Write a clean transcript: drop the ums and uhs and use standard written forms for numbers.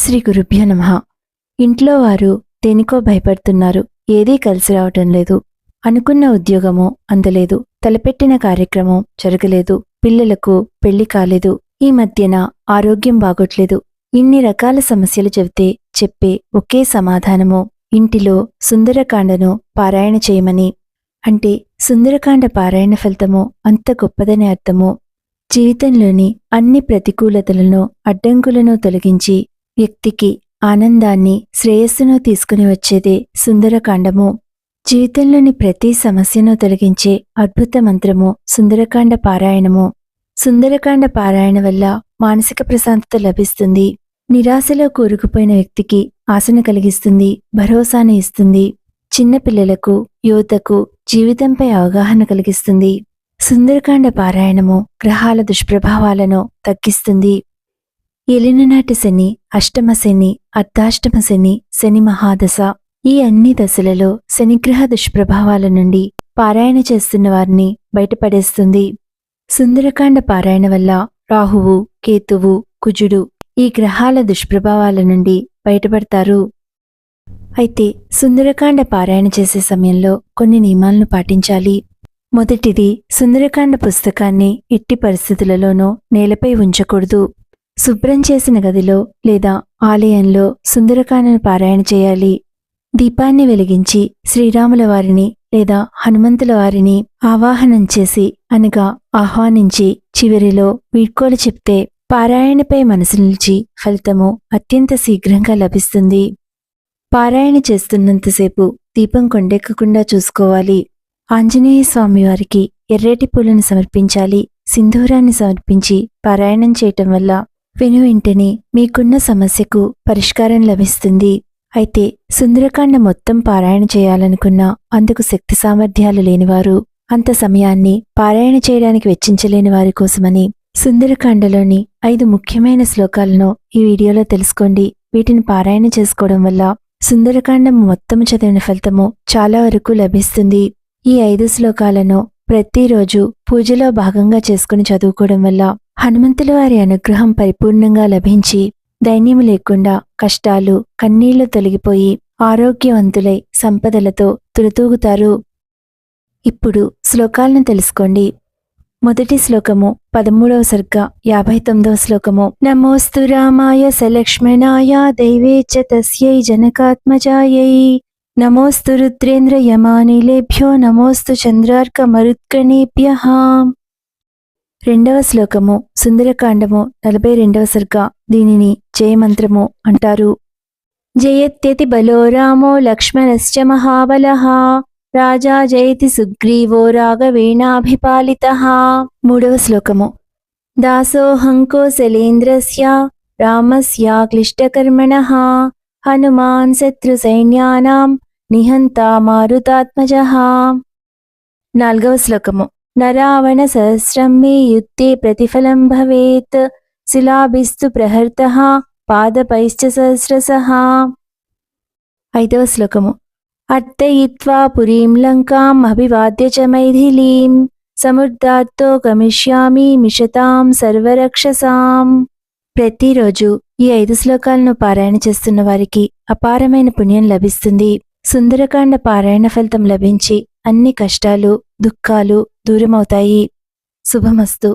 శ్రీ గురుభ్యో నమః. ఇంట్లో వారు దేనికో భయపడుతున్నారు. ఏదీ కలిసి రావటం లేదు. అనుకున్న ఉద్యోగమో అందలేదు. తలపెట్టిన కార్యక్రమం జరగలేదు. పిల్లలకు పెళ్లి కాలేదు. ఈ మధ్యన ఆరోగ్యం బాగోట్లేదు. ఇన్ని రకాల సమస్యలు చెబితే చెప్పే ఒకే సమాధానము ఇంటిలో సుందరకాండను పారాయణ చేయమని. అంటే సుందరకాండ పారాయణ ఫలితము అంత గొప్పదని అర్థము. జీవితంలోని అన్ని ప్రతికూలతలను అడ్డంకులను తొలగించి వ్యక్తికి ఆనందాన్ని శ్రేయస్సును తీసుకుని వచ్చేదే సుందరకాండము. జీవితంలోని ప్రతి సమస్యను తొలగించే అద్భుత మంత్రము సుందరకాండ పారాయణము. సుందరకాండ పారాయణ వల్ల మానసిక ప్రశాంతత లభిస్తుంది. నిరాశలో కూరుకుపోయిన వ్యక్తికి ఆశను కలిగిస్తుంది, భరోసాను ఇస్తుంది. చిన్నపిల్లలకు, యువతకు జీవితంపై అవగాహన కలిగిస్తుంది. సుందరకాండ పారాయణము గ్రహాల దుష్ప్రభావాలను తగ్గిస్తుంది. ఏలిననాటి శని, అష్టమ శని, అర్ధాష్టమ శని, శని మహాదశ, ఈ అన్ని దశలలో శనిగ్రహ దుష్ప్రభావాల నుండి పారాయణ చేస్తున్న వారిని బయటపడేస్తుంది. సుందరకాండ పారాయణ వల్ల రాహువు, కేతువు, కుజుడు ఈ గ్రహాల దుష్ప్రభావాల నుండి బయటపడతారు. అయితే సుందరకాండ పారాయణ చేసే సమయంలో కొన్ని నియమాలను పాటించాలి. మొదటిది, సుందరకాండ పుస్తకాన్ని ఎట్టి పరిస్థితులలోనూ నేలపై ఉంచకూడదు. శుభ్రం చేసిన గదిలో లేదా ఆలయంలో సుందరకాండను పారాయణ చేయాలి. దీపాన్ని వెలిగించి శ్రీరాముల వారిని లేదా హనుమంతుల వారిని ఆవాహనం చేసి అనగా ఆహ్వానించి చివరిలో వీడ్కోలు చెప్తే పారాయణపై మనసు నిలిచి ఫలితము అత్యంత శీఘ్రంగా లభిస్తుంది. పారాయణ చేస్తున్నంతసేపు దీపం కొండెక్కకుండా చూసుకోవాలి. ఆంజనేయ స్వామి వారికి ఎర్రటి పూలను సమర్పించాలి. సింధూరాన్ని సమర్పించి పారాయణం చేయటం వల్ల వెంటనే మీకున్న సమస్యకు పరిష్కారం లభిస్తుంది. అయితే సుందరకాండ మొత్తం పారాయణ చేయాలనుకున్నా అందుకు శక్తి సామర్థ్యాలు లేనివారు, అంత సమయాన్ని పారాయణ చేయడానికి వెచ్చించలేని వారి కోసమని సుందరకాండలోని 5 ముఖ్యమైన శ్లోకాలను ఈ వీడియోలో తెలుసుకోండి. వీటిని పారాయణ చేసుకోవడం వల్ల సుందరకాండం మొత్తం చదివిన ఫలితము చాలా వరకు లభిస్తుంది. ఈ 5 శ్లోకాలను ప్రతిరోజు పూజలో భాగంగా చేసుకుని చదువుకోవడం వల్ల హనుమంతుల వారి అనుగ్రహం పరిపూర్ణంగా లభించి దైన్యము లేకుండా కష్టాలు, కన్నీళ్లు తొలగిపోయి ఆరోగ్యవంతులై సంపదలతో తులతూగుతారు. ఇప్పుడు శ్లోకాలను తెలుసుకోండి. మొదటి శ్లోకము 13వ సర్గ 59వ శ్లోకము. నమోస్తు రామాయ సలక్ష్మణాయ దైవే చ తస్యై జనకాత్మజాయై నమోస్తు రుద్రేంద్ర యమానిలేభ్యో నమోస్తు చంద్రార్క మరుత్కణేభ్యః. రెండవ శ్లోకము సుందరకాండము 42వ సర్గ. దీనిని జయమంత్రము అంటారు. జయత్యతి బలో రామో లక్ష్మణశ్చ మహాబలః రాజా జయతి సుగ్రీవో రాఘవేణాభిపాలితః. మూడవ శ్లోకము దాసోహం కోసలేంద్రస్య రామస్య క్లిష్టకర్మణః హనుమాన్ శత్రు సైన్యానాం నిహంతా మారుతాత్మజః. నాలుగవ శ్లోకము నరావణ సహస్రం మే యుద్ధే ప్రతిఫలం భవేత్ శిలాభిస్తు ప్రహర్తః పాదపైశ్చ సహస్రశః. ఐదవ శ్లోకము అర్తయిత్వా పురీం లంకాం అభివాద్య చ మైథిలీం సముద్రార్తో గమిష్యామి మిషతాం సర్వరక్షసాం. ప్రతిరోజు ఈ 5 శ్లోకాలను పారాయణ చేస్తున్న వారికి అపారమైన పుణ్యం లభిస్తుంది. సుందరకాండ పారాయణ ఫలితం లభించి అన్ని కష్టాలు, దుఃఖాలు దూరమవుతాయి. శుభమస్తు.